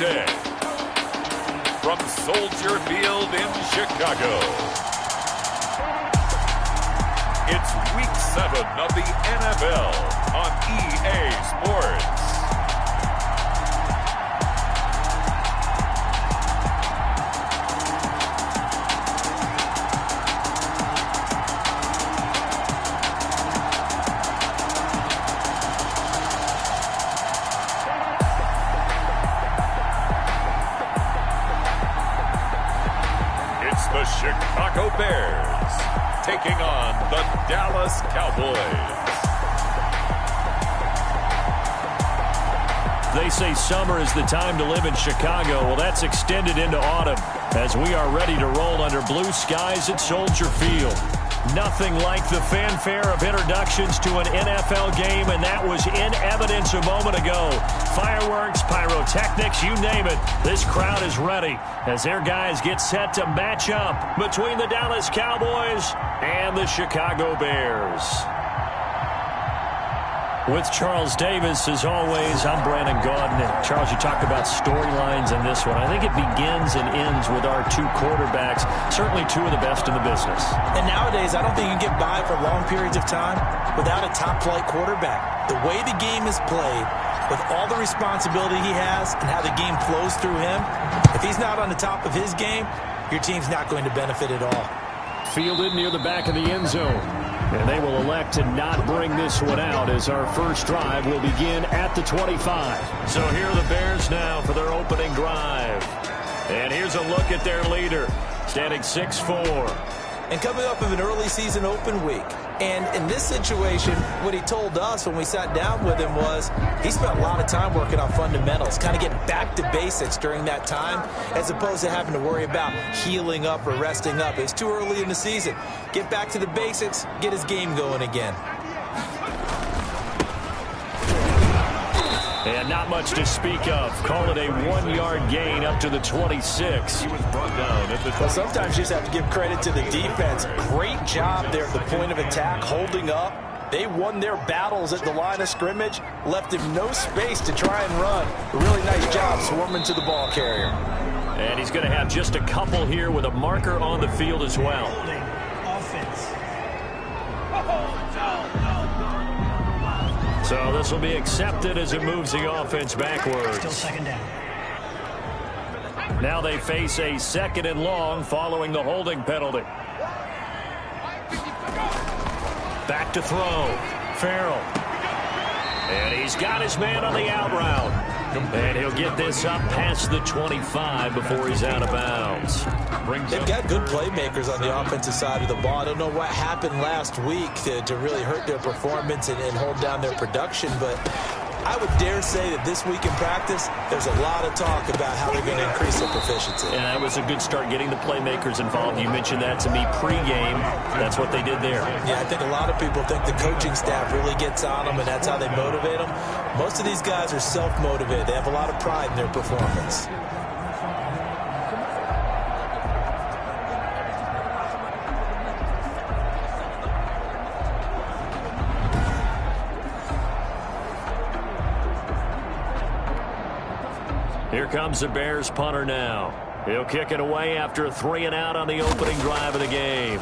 Tuesday, from Soldier Field in Chicago, it's Week 7 of the NFL on EA Sports. The Chicago Bears taking on the Dallas Cowboys. They say summer is the time to live in Chicago. Well, that's extended into autumn as we are ready to roll under blue skies at Soldier Field. Nothing like the fanfare of introductions to an NFL game, and that was in evidence a moment ago. Fireworks, pyrotechnics, you name it. This crowd is ready as their guys get set to match up between the Dallas Cowboys and the Chicago Bears. With Charles Davis, as always, I'm Brandon Gaudin. Charles, you talked about storylines in this one. I think it begins and ends with our two quarterbacks, certainly two of the best in the business. And nowadays, I don't think you can get by for long periods of time without a top-flight quarterback. The way the game is played, with all the responsibility he has and how the game flows through him, if he's not on the top of his game, your team's not going to benefit at all. Fielded near the back of the end zone. And they will elect to not bring this one out as our first drive will begin at the 25. So here are the Bears now for their opening drive. And here's a look at their leader, standing 6'4". And coming up of an early season open week. And in this situation, what he told us when we sat down with him was he spent a lot of time working on fundamentals, kind of getting back to basics during that time, as opposed to having to worry about healing up or resting up. It's too early in the season. Get back to the basics, get his game going again. And not much to speak of. Call it a 1-yard gain up to the 26. He was brought down at the Well, sometimes you just have to give credit to the defense. Great job there at the point of attack, holding up. They won their battles at the line of scrimmage, left him no space to try and run. A really nice job swarming to the ball carrier. And he's going to have just a couple here with a marker on the field as well. So this will be accepted as it moves the offense backwards. Still second down. Now they face a 2nd and long following the holding penalty. Back to throw. Farrell. And he's got his man on the out route. And he'll get this up past the 25 before he's out of bounds. They've got good playmakers on the offensive side of the ball. I don't know what happened last week to really hurt their performance and hold down their production, but I would dare say that this week in practice, there's a lot of talk about how they're going to increase their proficiency. And that was a good start getting the playmakers involved. You mentioned that to me pregame. That's what they did there. Yeah, I think a lot of people think the coaching staff really gets on them, and that's how they motivate them. Most of these guys are self-motivated. They have a lot of pride in their performance. Here comes the Bears punter now. He'll kick it away after a 3-and-out on the opening drive of the game.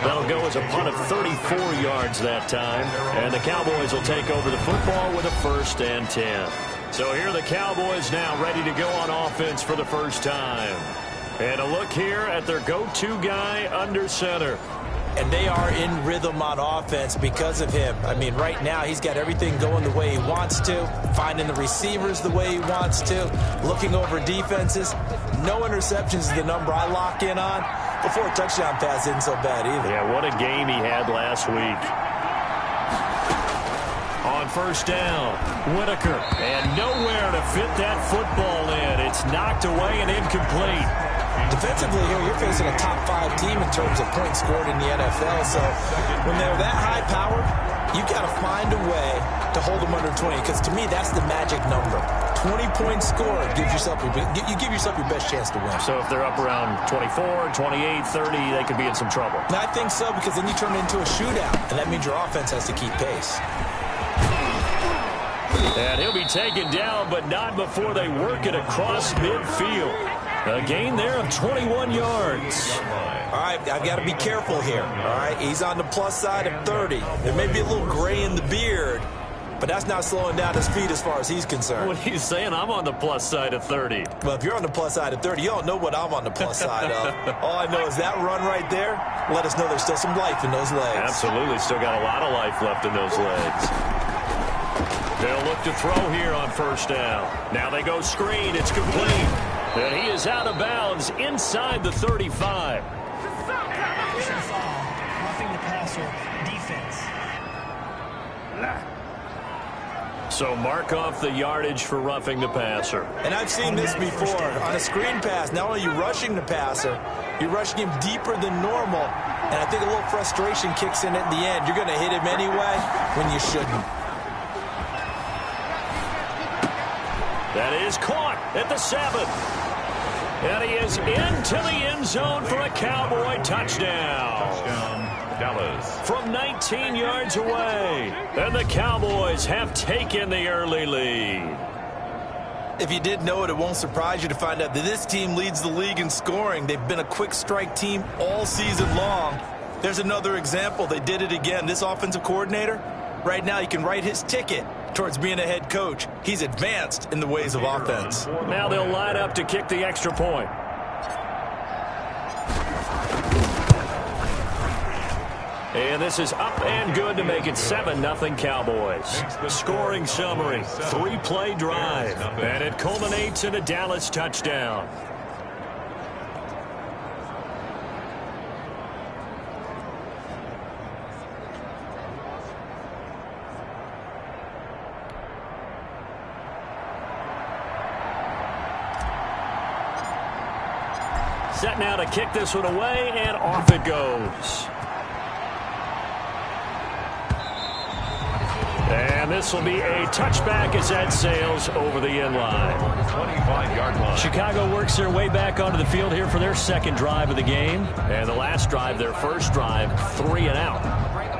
That'll go as a punt of 34 yards that time. And the Cowboys will take over the football with a 1st and 10. So here are the Cowboys now ready to go on offense for the first time. And a look here at their go-to guy under center. And they are in rhythm on offense because of him. I mean, right now he's got everything going the way he wants to, finding the receivers the way he wants to, looking over defenses. No interceptions is the number I lock in on. Before a touchdown pass isn't so bad either. Yeah, what a game he had last week. On 1st down, Whitaker. And nowhere to fit that football in. It's knocked away and incomplete. Defensively here, you're facing a top 5 team in terms of points scored in the NFL. So when they're that high-powered, You've got to find a way to hold them under 20, because to me, that's the magic number. 20-point score gives yourself you give yourself your best chance to win. So if they're up around 24, 28, 30, they could be in some trouble. And I think so, because then you turn it into a shootout, and that means your offense has to keep pace. And he'll be taken down, but not before they work it across midfield. A gain there of 21 yards. All right, I've got to be careful here. All right, he's on the plus side of 30. There may be a little gray in the beard, but that's not slowing down his feet as far as he's concerned. What are you saying? I'm on the plus side of 30. Well, if you're on the plus side of 30, you don't know what I'm on the plus side of. All I know is that run right there let us know there's still some life in those legs. Absolutely, still got a lot of life left in those legs. They'll look to throw here on first down. Now they go screen. It's complete. And he is out of bounds inside the 35. Roughing the passer defense. So mark off the yardage for roughing the passer. And I've seen this before. On a screen pass, not only are you rushing the passer, you're rushing him deeper than normal. And I think a little frustration kicks in at the end. You're going to hit him anyway when you shouldn't. That is caught at the 7. And he is into the end zone for a Cowboy touchdown. Touchdown, Dallas. From 19 yards away. And the Cowboys have taken the early lead. If you didn't know it, it won't surprise you to find out that this team leads the league in scoring. They've been a quick strike team all season long. There's another example. They did it again. This offensive coordinator, right now, you can write his ticket towards being a head coach. He's advanced in the ways of offense. Now they'll line up to kick the extra point. And this is up and good to make it 7-0 Cowboys. Scoring summary, 3-play drive, and it culminates in a Dallas touchdown. Set now to kick this one away, and off it goes. And this will be a touchback as that sails over the end line. 25-yard line. Chicago works their way back onto the field here for their second drive of the game. And the last drive, their first drive, 3 and out.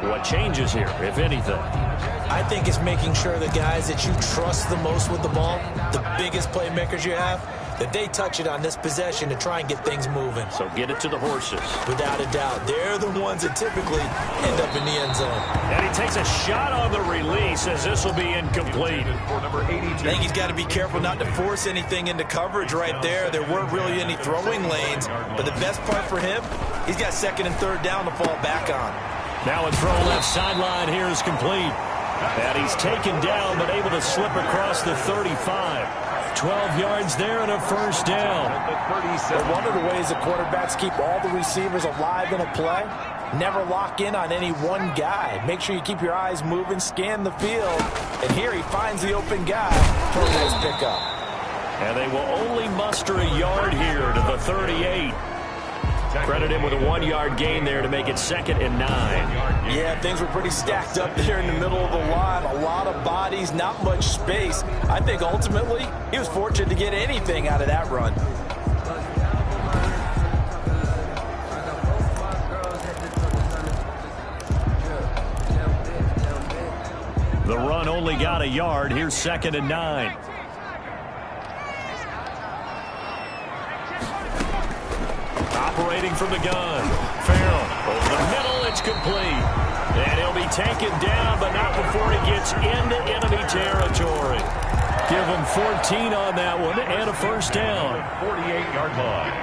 What changes here, if anything? I think it's making sure the guys that you trust the most with the ball, the biggest playmakers you have, that they touch it on this possession to try and get things moving. So get it to the horses. Without a doubt. They're the ones that typically end up in the end zone. And he takes a shot on the release as this will be incomplete. For number 82. I think he's got to be careful not to force anything into coverage right there. There weren't really any throwing lanes. But the best part for him, he's got second and third down to fall back on. Now a throw left sideline here is complete. And he's taken down but able to slip across the 35. 12 yards there and a first down. But one of the ways the quarterbacks keep all the receivers alive in a play, never lock in on any one guy. Make sure you keep your eyes moving, scan the field. And here he finds the open guy for a nice pickup. And they will only muster a yard here to the 38. Credit him with a 1-yard gain there to make it 2nd and 9. Yeah, things were pretty stacked up there in the middle of the line. A lot of bodies, not much space. I think ultimately he was fortunate to get anything out of that run. The run only got a yard. Here's 2nd and 9. Operating from the gun. Farrell over the middle. It's complete. And he'll be taken down, but not before he gets into enemy territory. Give him 14 on that one and a first down. 48-yard line.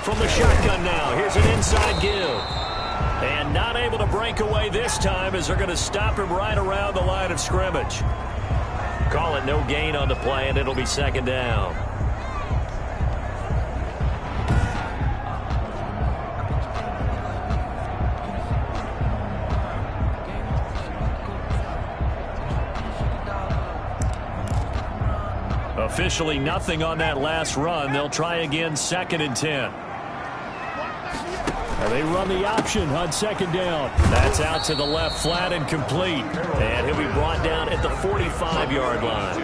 From the shotgun now, here's an inside give. And not able to break away this time as they're going to stop him right around the line of scrimmage. Call it no gain on the play, and it'll be 2nd down. Officially nothing on that last run. They'll try again 2nd and 10. And they run the option on second down. That's out to the left, flat and complete. And he'll be brought down at the 45-yard line.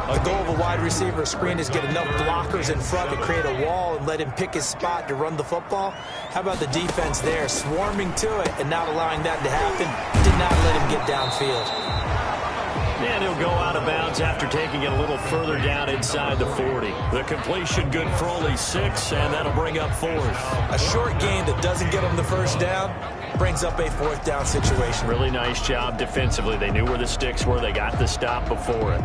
A goal of a wide receiver screen is get enough blockers in front to create a wall and let him pick his spot to run the football. How about the defense there, swarming to it and not allowing that to happen? Did not let him get downfield. And he'll go out of bounds after taking it a little further down inside the 40. The completion good for only 6, and that'll bring up 4th. A short gain that doesn't get him the first down brings up a 4th down situation. Really nice job defensively. They knew where the sticks were. They got the stop before it.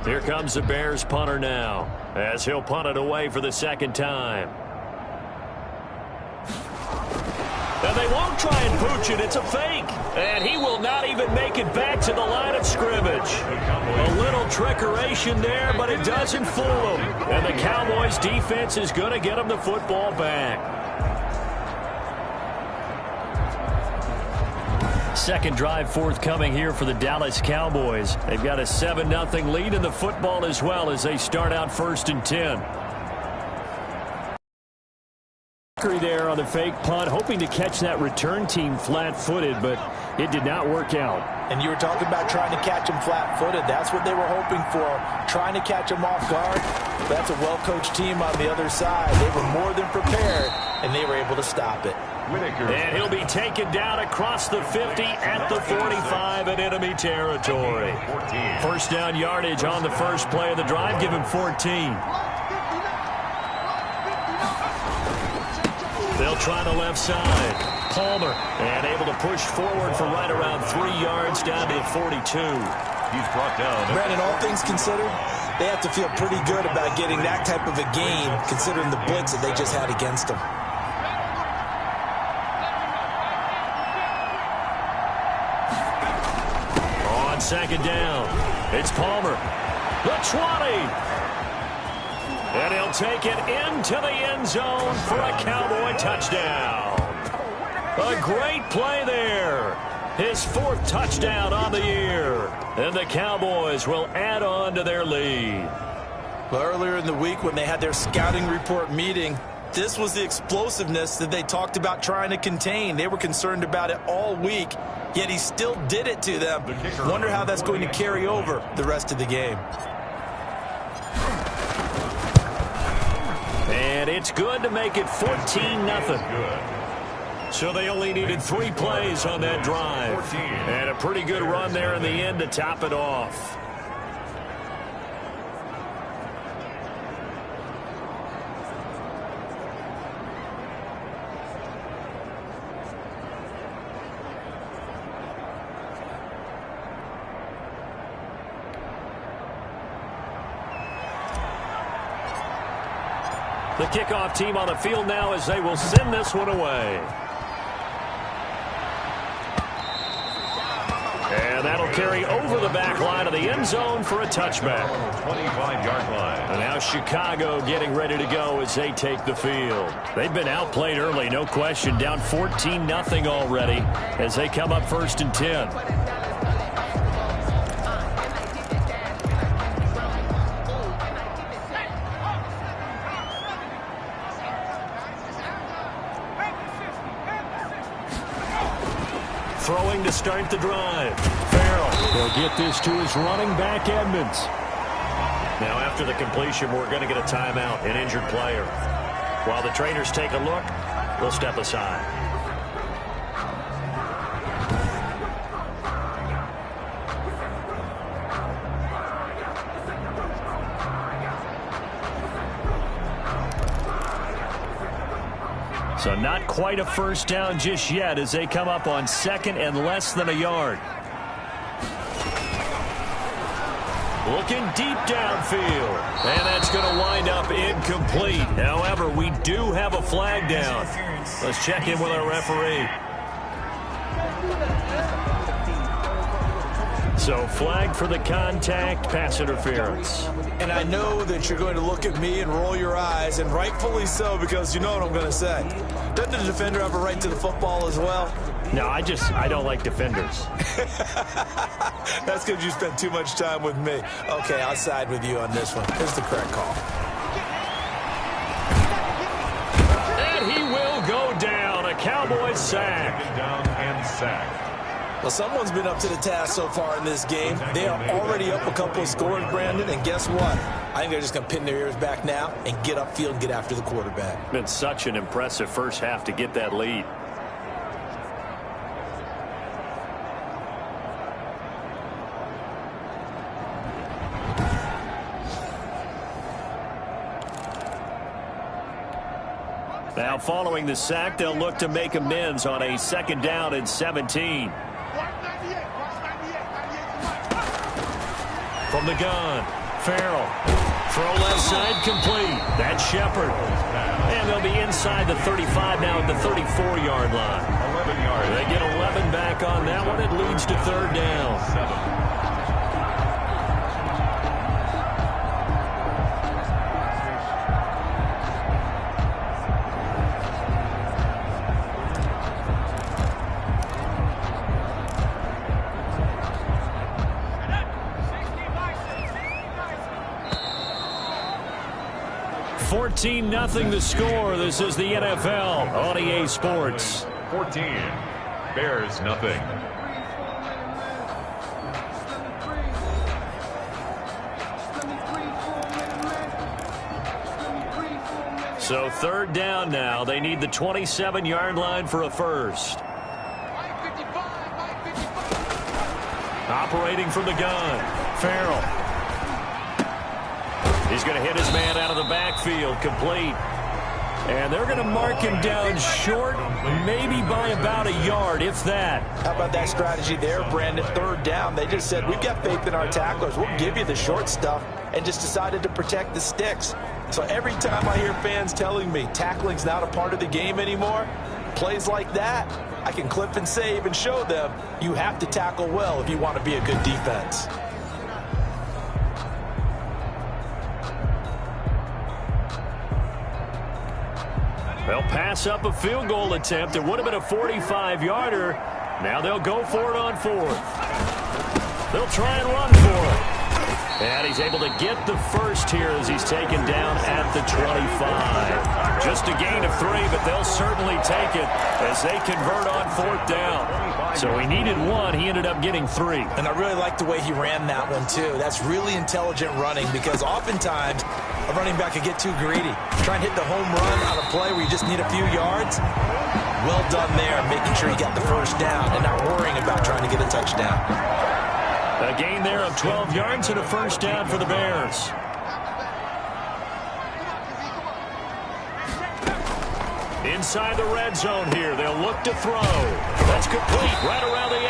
Here comes the Bears punter now, as he'll punt it away for the second time. And they won't try and pooch it. It's a fake. And he will not even make it back to the line of scrimmage. A little trickeration there, but it doesn't fool him. And the Cowboys defense is going to get him the football back. Second drive forthcoming here for the Dallas Cowboys. They've got a 7-0 lead in the football as well as they start out 1st and 10. There on the fake punt, hoping to catch that return team flat-footed, but it did not work out. And you were talking about trying to catch him flat-footed. That's what they were hoping for, trying to catch him off guard. That's a well-coached team on the other side. They were more than prepared, and they were able to stop it. And he'll be taken down across the 50 at the 45 in enemy territory. First down yardage on the first play of the drive. Give him 14. They'll try the left side. Palmer, and able to push forward for right around 3 yards down to the 42. He's brought down. Brandon, all things considered, they have to feel pretty good about getting that type of a gain, considering the blitz that they just had against them. On second down, it's Palmer. The 20. And he'll take it into the end zone for a Cowboy touchdown. A great play there. His 4th touchdown on the year. And the Cowboys will add on to their lead. Well, earlier in the week when they had their scouting report meeting, this was the explosiveness that they talked about trying to contain. They were concerned about it all week, yet he still did it to them. Wonder how that's going to carry over the rest of the game. And it's good to make it 14-0. So they only needed 3 plays on that drive. And a pretty good run there in the end to top it off. The kickoff team on the field now as they will send this one away. And that'll carry over the back line of the end zone for a touchback. 25-yard line. And now Chicago getting ready to go as they take the field. They've been outplayed early, no question. Down 14-0 already as they come up 1st and 10. Throwing to start the drive. Farrell. He'll get this to his running back, Edmonds. Now after the completion, we're going to get a timeout, an injured player. While the trainers take a look, we'll step aside. So not quite a first down just yet as they come up on 2nd and less than a yard. Looking deep downfield. And that's going to wind up incomplete. However, we do have a flag down. Let's check in with our referee. So flag for the contact, pass interference. And I know that you're going to look at me and roll your eyes, and rightfully so, because you know what I'm going to say. Doesn't the defender have a right to the football as well? No, I don't like defenders. That's because you spent too much time with me. Okay, I'll side with you on this one. Here's the correct call. And he will go down. A Cowboys sack. Down and sack. Well, someone's been up to the task so far in this game. They are already up a couple of scores, Brandon, and guess what? I think they're just going to pin their ears back now and get upfield and get after the quarterback. Been such an impressive first half to get that lead. Now following the sack, they'll look to make amends on a 2nd down and 17. From the gun, Farrell. Throw left side complete. That's Shepard. And they'll be inside the 35 now at the 34-yard line. 11 yards. They get 11 back on that one. It leads to 3rd down. 14-0 the score. This is the NFL on EA Sports. 14. Bears nothing. So 3rd down now. They need the 27-yard line for a first. Operating from the gun, Farrell. He's going to hit his man out of the backfield, complete. And they're going to mark him down short, maybe by about a yard, if that. How about that strategy there, Brandon? 3rd down. They just said, we've got faith in our tacklers. We'll give you the short stuff, and just decided to protect the sticks. So every time I hear fans telling me tackling's not a part of the game anymore, plays like that, I can clip and save and show them you have to tackle well if you want to be a good defense. They'll pass up a field goal attempt. It would have been a 45-yarder. Now they'll go for it on 4th. They'll try and run for it. And he's able to get the first here as he's taken down at the 25. Just a gain of 3, but they'll certainly take it as they convert on 4th down. So he needed 1. He ended up getting 3. And I really like the way he ran that one, too. That's really intelligent running because oftentimes a running back can get too greedy. Try and hit the home run on a play where you just need a few yards. Well done there, making sure you got the first down and not worrying about trying to get a touchdown. A gain there of 12 yards and a first down for the Bears. Inside the red zone here. They'll look to throw. That's complete right around the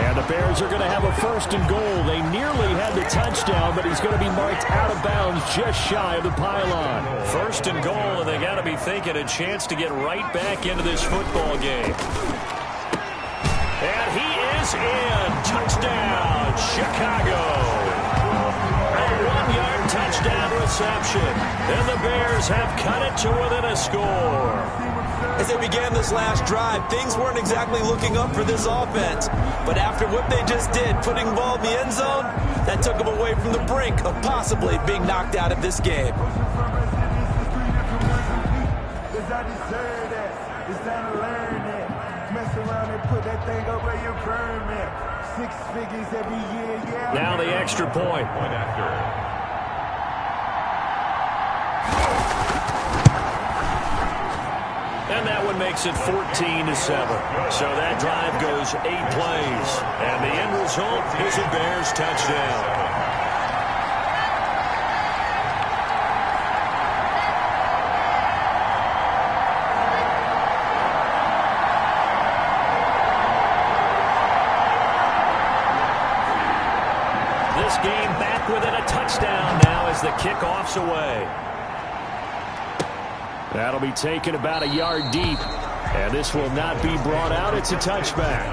8. And the Bears are going to have a 1st and goal. They nearly had the touchdown, but he's going to be marked out of bounds just shy of the pylon. 1st and goal, and they got to be thinking a chance to get right back into this football game. And he is in. Touchdown, Chicago. A 1-yard touchdown reception. And the Bears have cut it to within a score. As they began this last drive, things weren't exactly looking up for this offense. But after what they just did, putting the ball in the end zone, that took them away from the brink of possibly being knocked out of this game. Now the extra point. Point after. And that one makes it 14-7. So that drive goes 8 plays. And the end result is a Bears touchdown. This game back within a touchdown now as the kickoff's away. That'll be taken about a yard deep. And this will not be brought out. It's a touchback.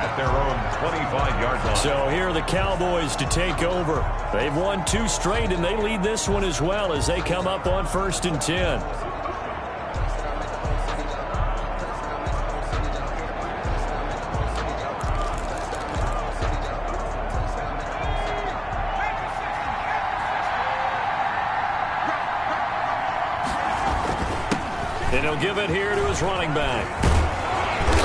at their own 25-yard line. So here are the Cowboys to take over. They've won 2 straight, and they lead this one as well as they come up on 1st and 10. And he'll give it here to his running back.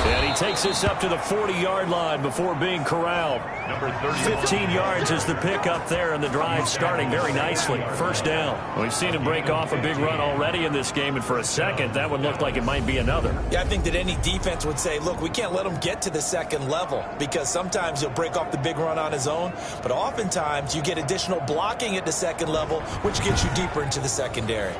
And he takes this up to the 40-yard line before being corralled. Number 15 yards is the pickup there, and the drive starting very nicely. 1st down. We've seen him break off a big run already in this game, and for a second, that would look like it might be another. Yeah, I think that any defense would say, look, we can't let him get to the second level because sometimes he'll break off the big run on his own, but oftentimes you get additional blocking at the second level, which gets you deeper into the secondary.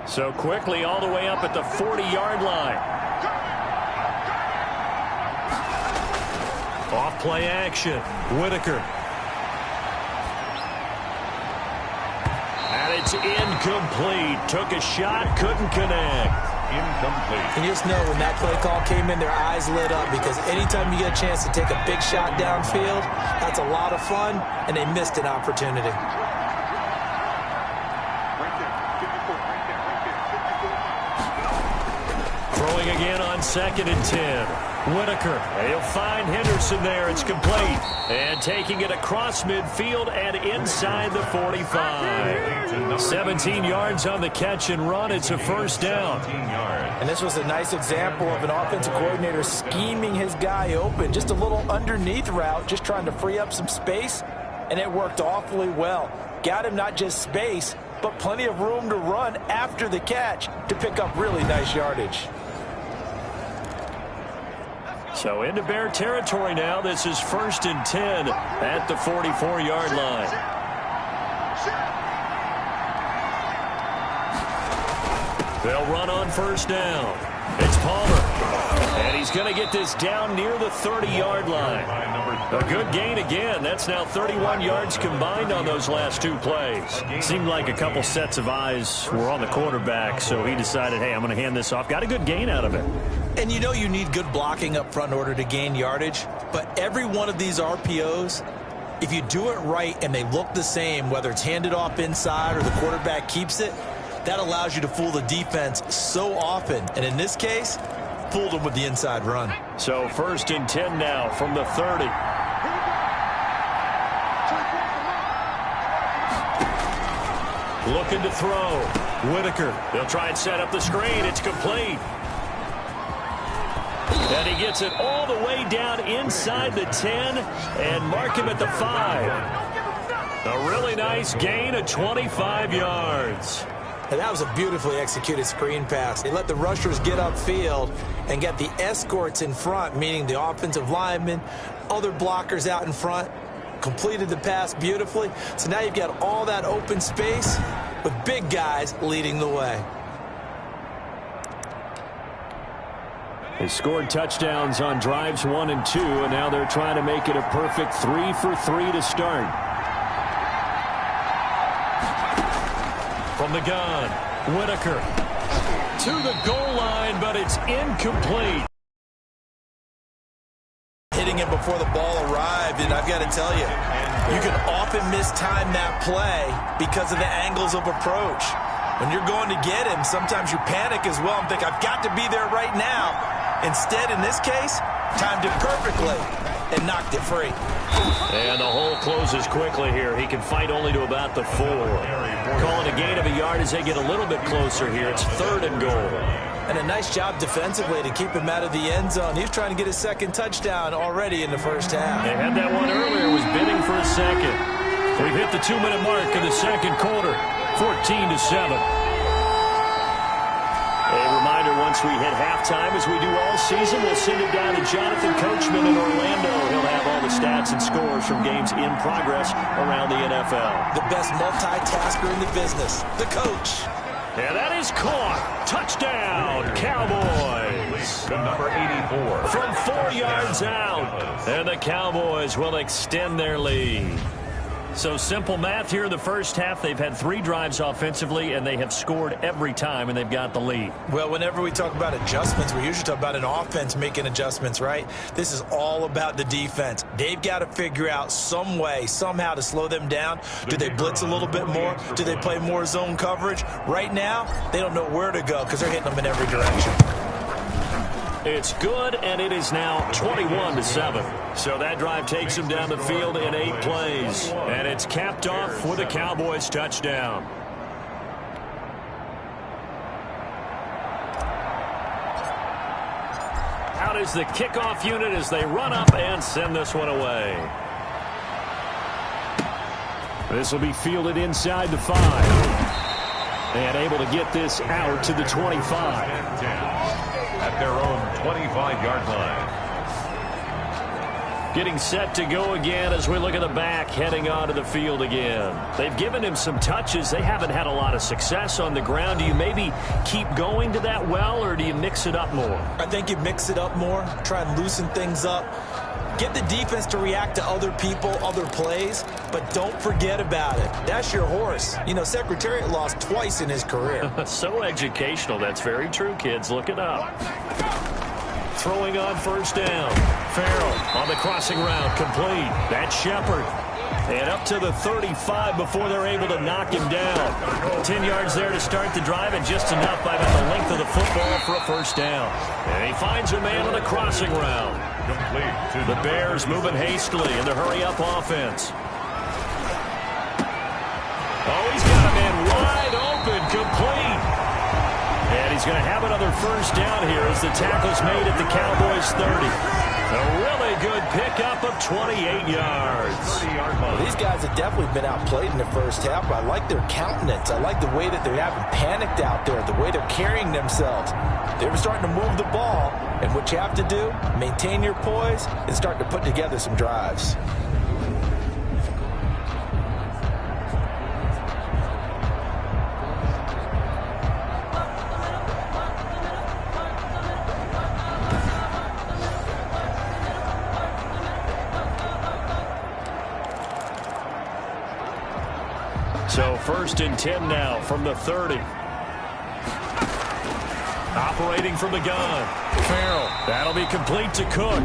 So quickly all the way up at the 40-yard line. Off play action. Whitaker. And it's incomplete. Took a shot, couldn't connect. incomplete. And you just know when that play call came in, their eyes lit up because anytime you get a chance to take a big shot downfield, that's a lot of fun, and they missed an opportunity. Throwing again on 2nd and 10. Whitaker, he'll find Henderson there. It's complete. And taking it across midfield and inside the 45. 17 yards on the catch and run. It's a first down. And this was a nice example of an offensive coordinator scheming his guy open. Just a little underneath route, just trying to free up some space, and it worked awfully well. Got him not just space, but plenty of room to run after the catch to pick up really nice yardage. So into Bear territory now. This is 1st and 10 at the 44-yard line. They'll run on first down. It's Palmer. And he's going to get this down near the 30-yard line. A good gain again. That's now 31 yards combined on those last 2 plays. Seemed like a couple sets of eyes were on the quarterback, so he decided, hey, I'm going to hand this off. Got a good gain out of it. And you know you need good blocking up front in order to gain yardage, but every one of these RPOs, if you do it right and they look the same, whether it's handed off inside or the quarterback keeps it, that allows you to fool the defense so often. And in this case, fooled them with the inside run. So 1st and 10 now from the 30. Looking to throw. Whitaker. They'll try and set up the screen. It's complete. And he gets it all the way down inside the 10 and mark him at the 5. A really nice gain of 25 yards. And that was a beautifully executed screen pass. They let the rushers get upfield and get the escorts in front, meaning the offensive linemen, other blockers out in front, completed the pass beautifully. So now you've got all that open space with big guys leading the way. They scored touchdowns on drives 1 and 2, and now they're trying to make it a perfect 3 for 3 to start. From the gun, Whitaker to the goal line, but it's incomplete. Hitting it before the ball arrived, and I've got to tell you, you can often mistime that play because of the angles of approach. When you're going to get him, sometimes you panic as well and think, I've got to be there right now. Instead, in this case, timed it perfectly and knocked it free. And the hole closes quickly here. He can fight only to about the 4. Calling a gain of a yard as they get a little bit closer here. It's 3rd and goal. And a nice job defensively to keep him out of the end zone. He's trying to get his 2nd touchdown already in the first half. They had that one earlier, was bidding for a second. We've hit the 2-minute mark in the second quarter, 14-7. A reminder, once we hit halftime, as we do all season, we'll send it down to Jonathan Coachman in Orlando. He'll have all the stats and scores from games in progress around the NFL. The best multitasker in the business, the coach. And that is caught. Touchdown, Cowboys. The number 84. From 4 yards out. And the Cowboys will extend their lead. So simple math here in the first half. They've had 3 drives offensively, and they have scored every time, and they've got the lead. Well, whenever we talk about adjustments, we usually talk about an offense making adjustments, right? This is all about the defense. They've got to figure out some way, somehow to slow them down. Do they blitz a little bit more? Do they play more zone coverage? Right now, they don't know where to go because they're hitting them in every direction. It's good, and it is now 21-7. So that drive takes them down the field in 8 plays. And it's capped off with a Cowboys touchdown. Out is the kickoff unit as they run up and send this one away. This will be fielded inside the 5. And able to get this out to the 25. At their own 25-yard line. Getting set to go again as we look at the back heading onto the field again. They've given him some touches. They haven't had a lot of success on the ground. Do you maybe keep going to that well, or do you mix it up more? I think you mix it up more, try and loosen things up. Get the defense to react to other people, other plays, but don't forget about it. That's your horse. You know, Secretariat lost twice in his career. So educational. That's very true, kids. Look it up. Throwing on first down. Farrell on the crossing route, complete. That's Shepard. And up to the 35 before they're able to knock him down. 10 yards there to start the drive, and just enough by about the length of the football for a first down. And he finds a man on the crossing route. The Bears moving hastily in the hurry-up offense. Oh, he's got a man wide open, complete. And he's going to have another first down here as the tackle's made at the Cowboys 30. A really good pickup of 28 yards. Well, these guys have definitely been outplayed in the first half. I like their countenance. I like the way that they're having panicked out there, the way they're carrying themselves. They're starting to move the ball, and what you have to do, maintain your poise and start to put together some drives. So 1st and 10 now from the 30. Operating from the gun. Farrell. That'll be complete to Cook.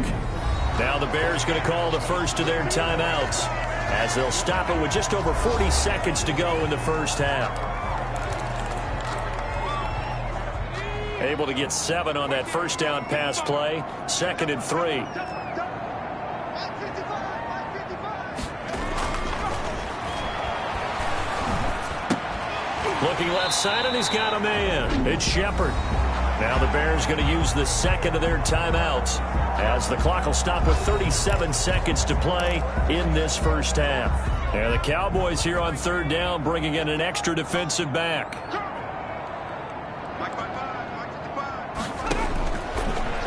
Now the Bears going to call the first of their timeouts as they'll stop it with just over 40 seconds to go in the first half. Able to get 7 on that first down pass play. 2nd and 3. Looking left side, and he's got a man. It's Shepard. Now the Bears going to use the 2nd of their timeouts as the clock will stop with 37 seconds to play in this first half. And the Cowboys here on 3rd down bringing in an extra defensive back.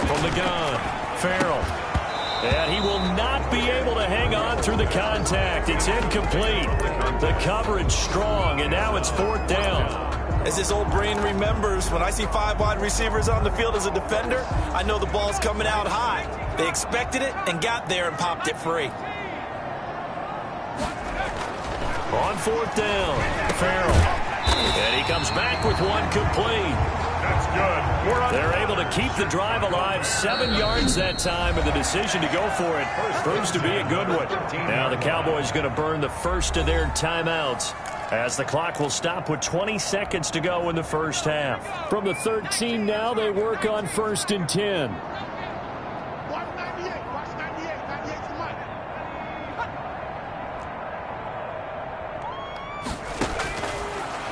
From the gun, Farrell. And he will not be able to hang on through the contact. It's incomplete. The coverage strong, and now it's 4th down. As this old brain remembers, when I see 5 wide receivers on the field as a defender, I know the ball's coming out high. They expected it and got there and popped it free. On 4th down, Farrell. And he comes back with one complete. That's good. They're able to keep the drive alive. 7 yards that time, and the decision to go for it proves to be a good one. Now the Cowboys going to burn the first of their timeouts as the clock will stop with 20 seconds to go in the first half. From the 13 now, they work on 1st and 10.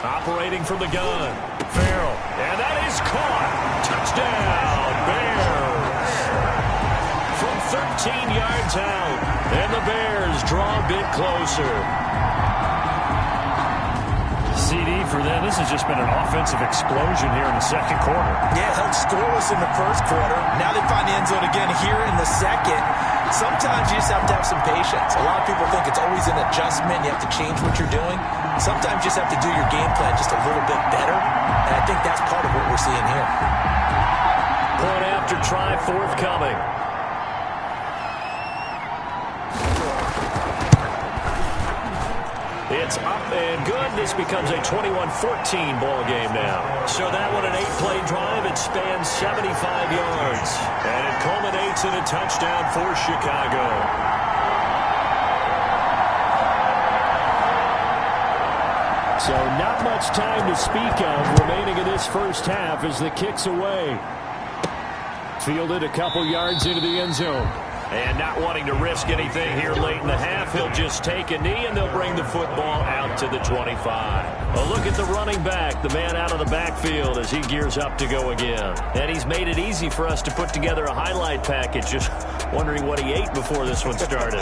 Operating from the gun, Farrell, and that is caught. Touchdown, Bears. From 13 yards out, and the Bears draw a bit closer. CD for them. This has just been an offensive explosion here in the 2nd quarter. Yeah, held scoreless in the 1st quarter. Now they find the end zone again here in the 2nd. Sometimes you just have to have some patience. A lot of people think it's always an adjustment. You have to change what you're doing. Sometimes you just have to do your game plan just a little bit better. And I think that's part of what we're seeing here. Point after try forthcoming. It's up and good. This becomes a 21-14 ball game now. So that one, an 8-play drive. It spans 75 yards. And it culminates in a touchdown for Chicago. So not much time to speak of remaining in this first half as the kick's away. Fielded a couple yards into the end zone. And not wanting to risk anything here late in the half, he'll just take a knee and they'll bring the football out to the 25. A look at the running back, the man out of the backfield as he gears up to go again. And he's made it easy for us to put together a highlight package. Just wondering what he ate before this one started.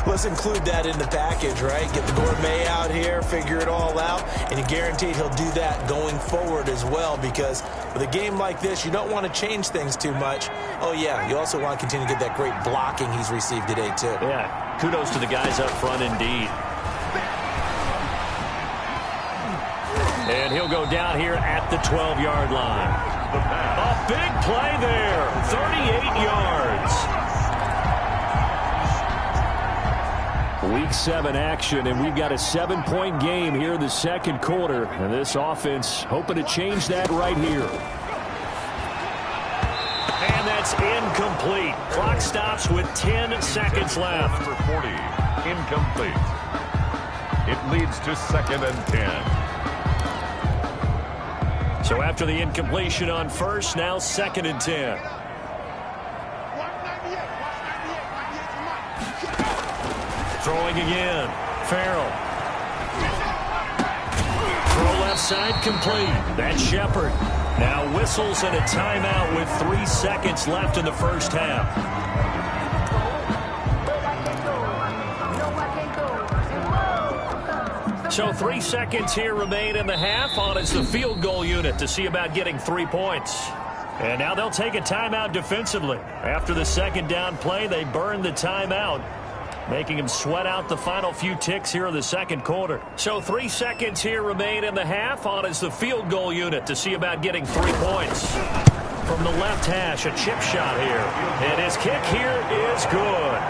Let's include that in the package, right? Get the gourmet out here, figure it all out, and you're guaranteed he'll do that going forward as well, because with a game like this, you don't want to change things too much. Oh, yeah, you also want to continue to get that great blocking he's received today, too. Yeah, kudos to the guys up front indeed. And he'll go down here at the 12-yard line. A big play there, 38 yards. Week 7 action, and we've got a 7-point game here in the second quarter. And this offense hoping to change that right here. And that's incomplete. Clock stops with 10 seconds left. Number 40, incomplete. It leads to 2nd and 10. So after the incompletion on first, now 2nd and 10. Throwing again. Farrell. Throw left side complete. That's Shepard. Now whistles and a timeout with 3 seconds left in the first half. So 3 seconds here remain in the half on as the field goal unit to see about getting 3 points. And now they'll take a timeout defensively. After the second down play, they burn the timeout, making him sweat out the final few ticks here in the second quarter. So 3 seconds here remain in the half on as the field goal unit to see about getting 3 points. From the left hash, a chip shot here. And his kick here is good.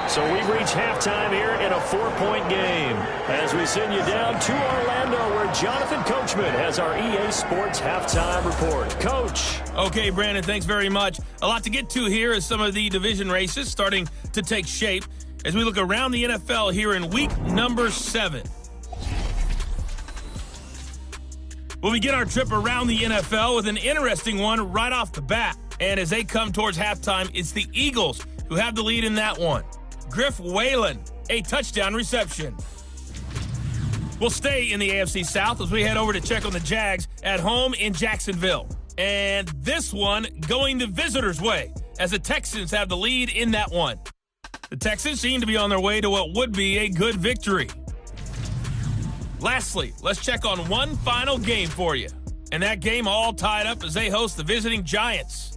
So we've reached halftime here in a 4-point game as we send you down to Orlando where Jonathan Coachman has our EA Sports halftime report. Coach. Okay, Brandon, thanks very much. A lot to get to here as some of the division races starting to take shape as we look around the NFL here in week number 7. We'll begin our trip around the NFL with an interesting one right off the bat. And as they come towards halftime, it's the Eagles who have the lead in that one. Griff Whalen, a touchdown reception. We'll stay in the AFC South as we head over to check on the Jags at home in Jacksonville. And this one going the visitors' way as the Texans have the lead in that one. The Texans seem to be on their way to what would be a good victory. Lastly, let's check on one final game for you. And that game all tied up as they host the visiting Giants.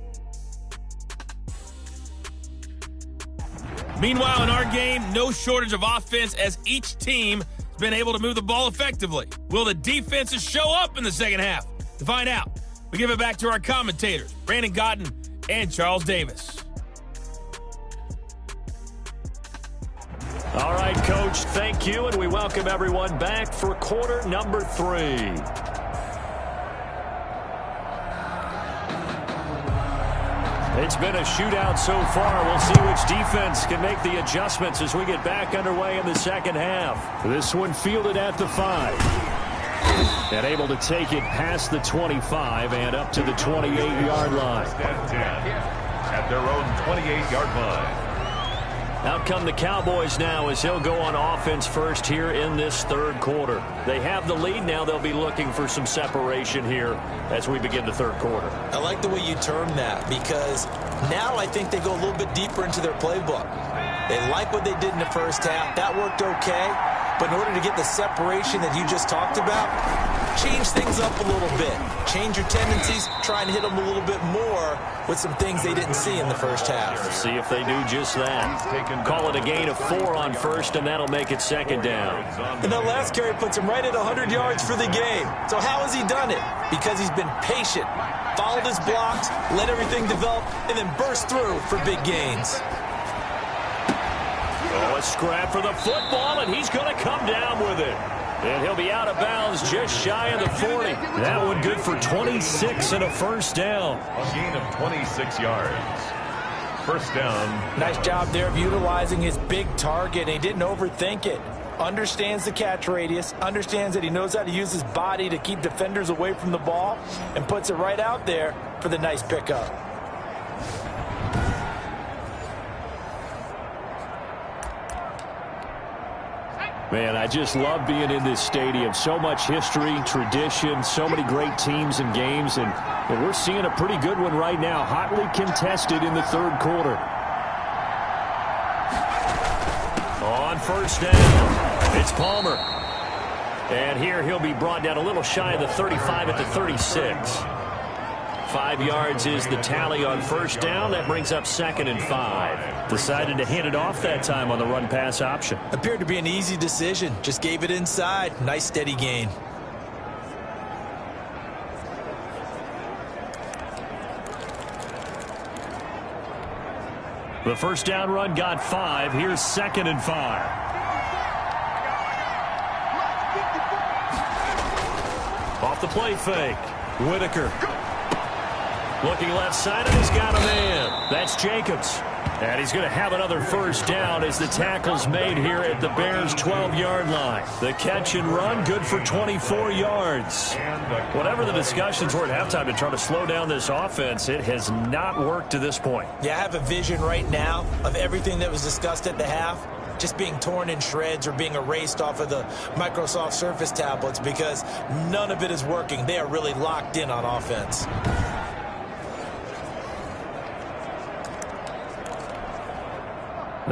Meanwhile, in our game, no shortage of offense as each team has been able to move the ball effectively. Will the defenses show up in the second half? To find out, we give it back to our commentators, Brandon Godden and Charles Davis. All right, Coach, thank you, and we welcome everyone back for quarter number 3. It's been a shootout so far. We'll see which defense can make the adjustments as we get back underway in the second half. This one fielded at the 5. And able to take it past the 25 and up to the 28-yard line. At their own 28-yard line. Out come the Cowboys now as he'll go on offense first here in this third quarter. They have the lead. Now they'll be looking for some separation here as we begin the third quarter. I like the way you term that because now I think they go a little bit deeper into their playbook. They like what they did in the first half. That worked okay. But in order to get the separation that you just talked about, change things up a little bit. Change your tendencies. Try and hit them a little bit more with some things they didn't see in the first half. See if they do just that. Call it a gain of 4 on first, and that'll make it second down. And that last carry puts him right at 100 yards for the game. So how has he done it? Because he's been patient, followed his blocks, let everything develop, and then burst through for big gains. Oh, a A scrap for the football, and he's going to come down with it. And he'll be out of bounds just shy of the 40. That one good for 26 and a first down. A gain of 26 yards. First down. Nice job there of utilizing his big target. He didn't overthink it. Understands the catch radius, understands that he knows how to use his body to keep defenders away from the ball, and puts it right out there for the nice pickup. Man, I just love being in this stadium. So much history, tradition, so many great teams and games, and we're seeing a pretty good one right now, hotly contested in the third quarter. On first down, it's Palmer. And here he'll be brought down a little shy of the 35 at the 36. 5 yards is the tally on first down. That brings up 2nd and 5. Decided to hand it off that time on the run-pass option. Appeared to be an easy decision. Just gave it inside. Nice steady gain. The first down run got 5. Here's 2nd and 5. Off the play fake. Whitaker. Looking left side, and he's got a man. That's Jacobs. And he's going to have another first down as the tackle's made here at the Bears' 12-yard line. The catch and run, good for 24 yards. Whatever the discussions were at halftime to try to slow down this offense, it has not worked to this point. Yeah, I have a vision right now of everything that was discussed at the half just being torn in shreds or being erased off of the Microsoft Surface tablets because none of it is working. They are really locked in on offense.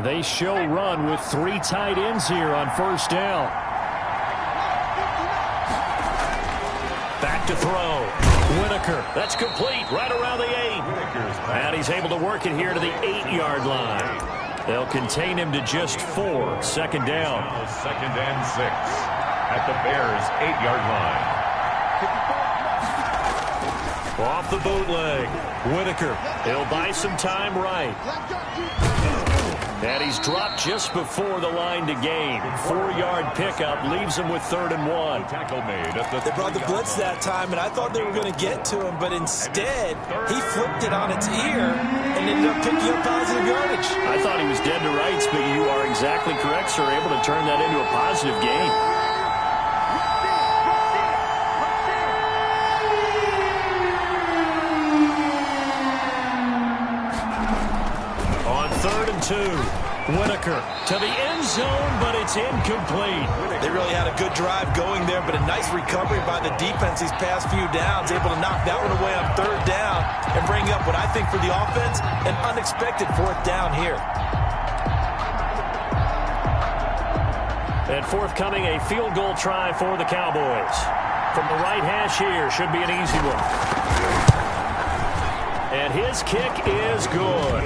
They show run with 3 tight ends here on first down. Back to throw. Whitaker. That's complete right around the 8. And he's able to work it here to the 8-yard line. They'll contain him to just 4. 2nd down. 2nd and 6 at the Bears' 8-yard line. Off the bootleg. Whitaker. He'll buy some time right. And he's dropped just before the line to gain. 4-yard pickup leaves him with 3rd and 1. Tackle made at the They brought the blitz that time, and I thought they were going to get to him, but instead he flipped it on its ear and ended up picking up positive yardage. I thought he was dead to rights, but you are exactly correct, sir. Able to turn that into a positive gain. On 3rd and 2, Whitaker to the end zone, but it's incomplete. They really had a good drive going there, but a nice recovery by the defense these past few downs, able to knock that one away on 3rd down and bring up what I think for the offense, an unexpected 4th down here. And forthcoming, a field goal try for the Cowboys. From the right hash here, should be an easy one. And his kick is good.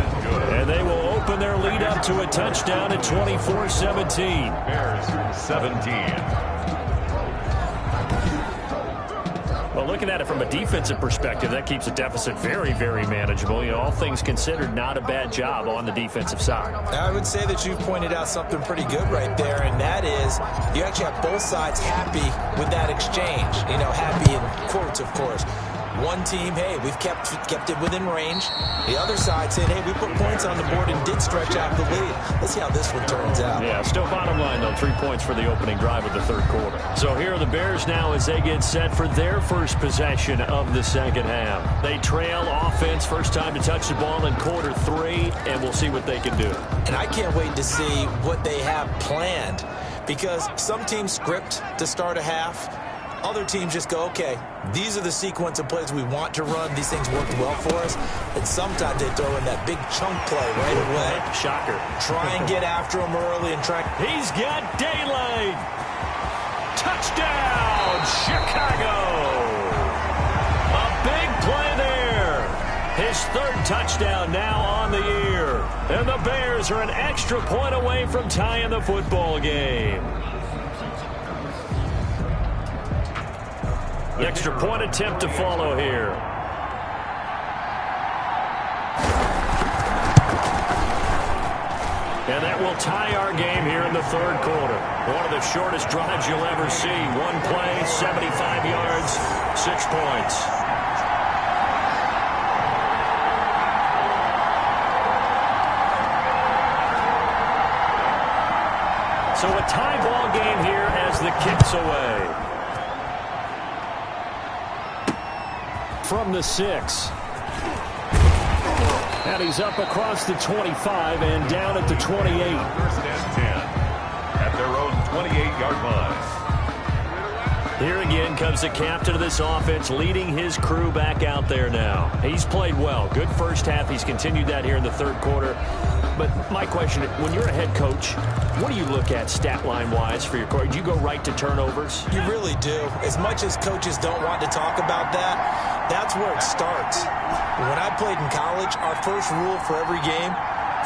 And they will open their lead up to a touchdown at 24-17. Bears 17. Well, looking at it from a defensive perspective, that keeps the deficit very, very manageable. You know, all things considered, not a bad job on the defensive side. I would say that you've pointed out something pretty good right there, and that is you actually have both sides happy with that exchange. You know, happy in quotes, of course. One team, hey, we've kept it within range. The other side said, hey, we put points on the board and did stretch out the lead. Let's see how this one turns out. Yeah, still bottom line, though, 3 points for the opening drive of the third quarter. So here are the Bears now as they get set for their first possession of the second half. They trail offense, first time to touch the ball in quarter 3, and we'll see what they can do. And I can't wait to see what they have planned, because some teams script to start a half. Other teams just go, okay, these are the sequence of plays we want to run. These things worked well for us. And sometimes they throw in that big chunk play right away. Shocker. Try and get after him early and try. He's got daylight. Touchdown, Chicago. A big play there. His 3rd touchdown now on the year. And the Bears are an extra point away from tying the football game. The extra point attempt to follow here. And that will tie our game here in the third quarter. One of the shortest drives you'll ever see. One play, 75 yards, 6 points. So a tie ball game here as the kick's away. From the 6. And he's up across the 25 and down at the 28. First and 10 at their own 28-yard line. Here again comes the captain of this offense, leading his crew back out there now. He's played well. Good first half. He's continued that here in the third quarter. But my question, when you're a head coach, what do you look at stat line-wise for your coach? Do you go right to turnovers? You really do. As much as coaches don't want to talk about that, that's where it starts. When I played in college, our first rule for every game,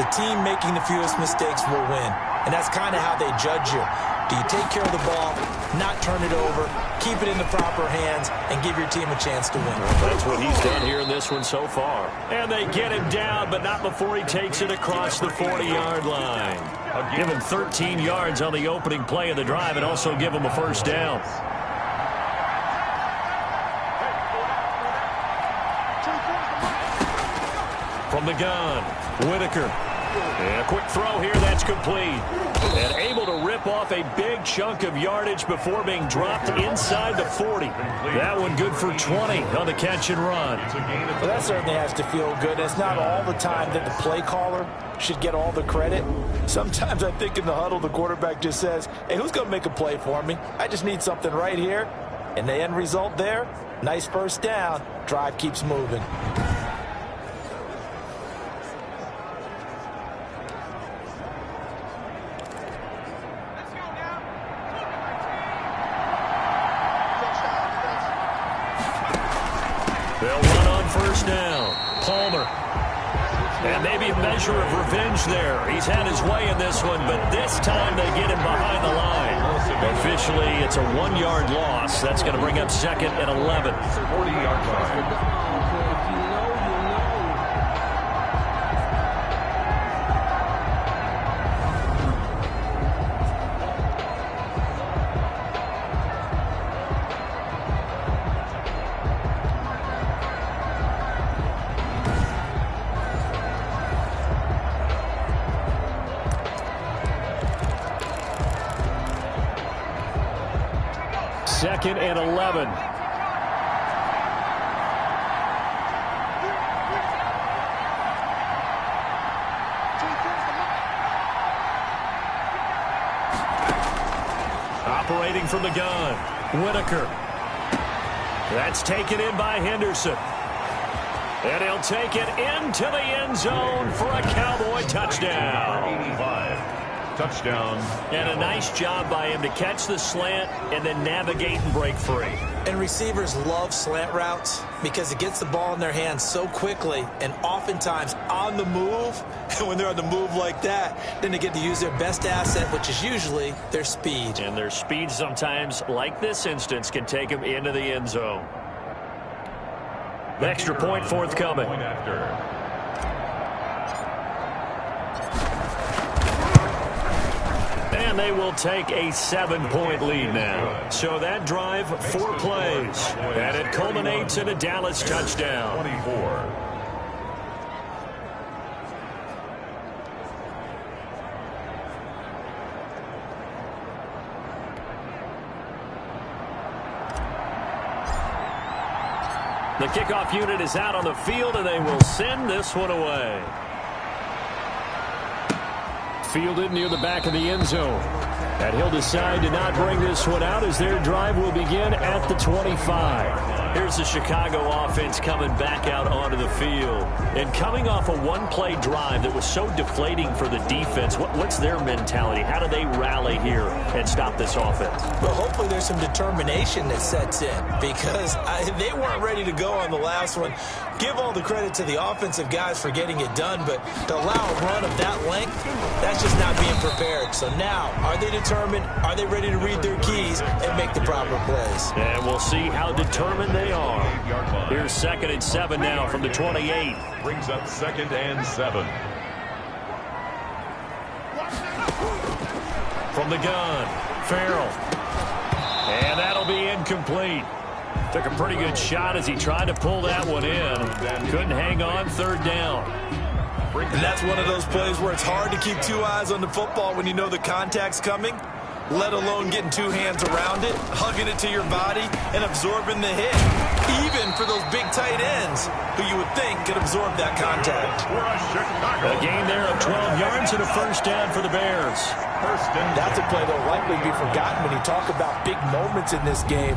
the team making the fewest mistakes will win. And that's kind of how they judge you. Do you take care of the ball, not turn it over, keep it in the proper hands, and give your team a chance to win? That's what he's done here in this one so far. And they get him down, but not before he takes it across the 40-yard line. Give him 13 yards on the opening play of the drive and also give him a first down. From the gun, Whitaker. And a quick throw here, that's complete. And able to rip off a big chunk of yardage before being dropped inside the 40. That one good for 20 on the catch and run. Well, that certainly has to feel good. It's not all the time that the play caller should get all the credit. Sometimes I think in the huddle, the quarterback just says, hey, who's going to make a play for me? I just need something right here. And the end result there, nice first down. Drive keeps moving. They'll run on first down. Palmer. And maybe a measure of revenge there. He's had his way in this one, but this time they get him behind the line. Officially, it's a 1-yard loss. That's going to bring up second and 11. 40-yard line. Second and 11. Operating from the gun, Whitaker. That's taken in by Henderson. And he'll take it into the end zone for a Cowboy touchdown. 85. Touchdown. And a nice job by him to catch the slant and then navigate and break free. And receivers love slant routes because it gets the ball in their hands so quickly and oftentimes on the move. And when they're on the move like that, then they get to use their best asset, which is usually their speed. And their speed sometimes, like this instance, can take them into the end zone. The extra point forthcoming. Point after. And they will take a 7-point lead now. So that drive, 4 plays. And it culminates in a Dallas touchdown. 24. The kickoff unit is out on the field, and they will send this one away. Fielded near the back of the end zone. And he'll decide to not bring this one out as their drive will begin at the 25. Here's the Chicago offense coming back out onto the field. And coming off a one-play drive that was so deflating for the defense, what's their mentality? How do they rally here and stop this offense? Well, hopefully there's some determination that sets in because they weren't ready to go on the last one. Give all the credit to the offensive guys for getting it done, but to allow a run of that length, that's just not being prepared. So now, are they determined? Are they ready to read their keys and make the proper plays? And we'll see how determined they are. Here's 2nd and 7 now from the 28. Brings up 2nd and 7. from the gun. Farrell. And that'll be incomplete. Took a pretty good shot as he tried to pull that one in. Couldn't hang on, third down. And that's one of those plays where it's hard to keep two eyes on the football when you know the contact's coming, let alone getting two hands around it, hugging it to your body, and absorbing the hit. Even for those big tight ends who you would think could absorb that contact. A gain there of 12 yards and a first down for the Bears. That's a play that will likely be forgotten when you talk about big moments in this game.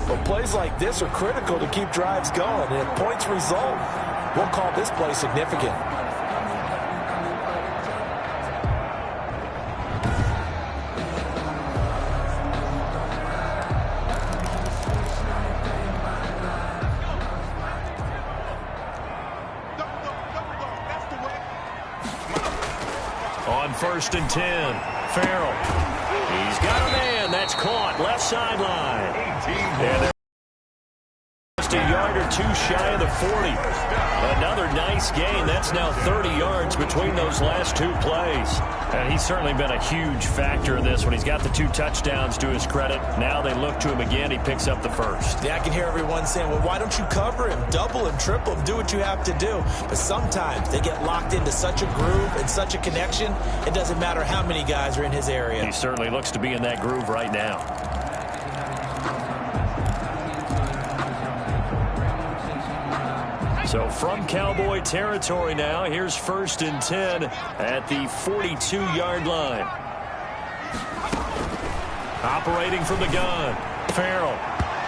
But plays like this are critical to keep drives going. And if points result, we'll call this play significant. On 1st and 10, Farrell. He's got a man. That's caught. Left sideline. And just a yard or two shy of the 40. Another nice gain. That's now 30 yards between those last two plays. And he's certainly been a huge factor in this one. He's got the 2 touchdowns to his credit. Now they look to him again. He picks up the first. Yeah, I can hear everyone saying, well, why don't you cover him, double him, triple him, do what you have to do. But sometimes they get locked into such a groove and such a connection, it doesn't matter how many guys are in his area. He certainly looks to be in that groove right now. So from Cowboy territory now, here's 1st and 10 at the 42-yard line. Operating from the gun, Farrell.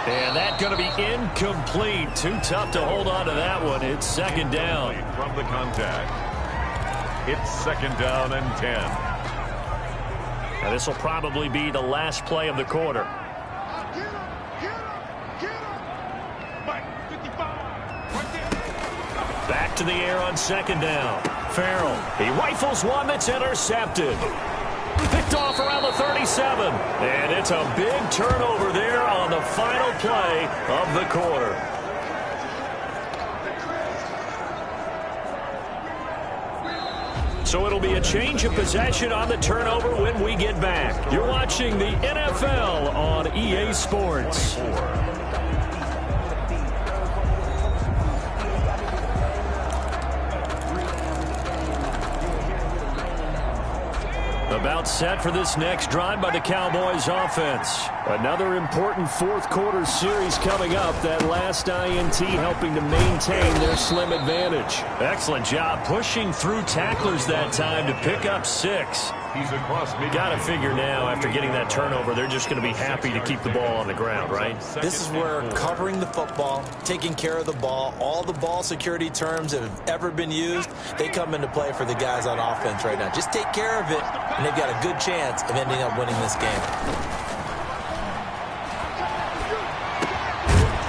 And that's going to be incomplete. Too tough to hold on to that one. It's second down. From the contact. It's second down and 10. Now this will probably be the last play of the quarter. Back to the air on second down. Farrell. He rifles one that's intercepted. Picked off around the 37. And it's a big turnover there on the final play of the quarter. So it'll be a change of possession on the turnover when we get back. You're watching the NFL on EA Sports. About set for this next drive by the Cowboys offense. Another important fourth quarter series coming up. That last INT helping to maintain their slim advantage. Excellent job pushing through tacklers that time to pick up 6. He's across mid. Got to figure now after getting that turnover, they're just going to be happy to keep the ball on the ground, right? This is where covering the football, taking care of the ball, all the ball security terms that have ever been used, they come into play for the guys on offense right now. Just take care of it, and they've got a good chance of ending up winning this game.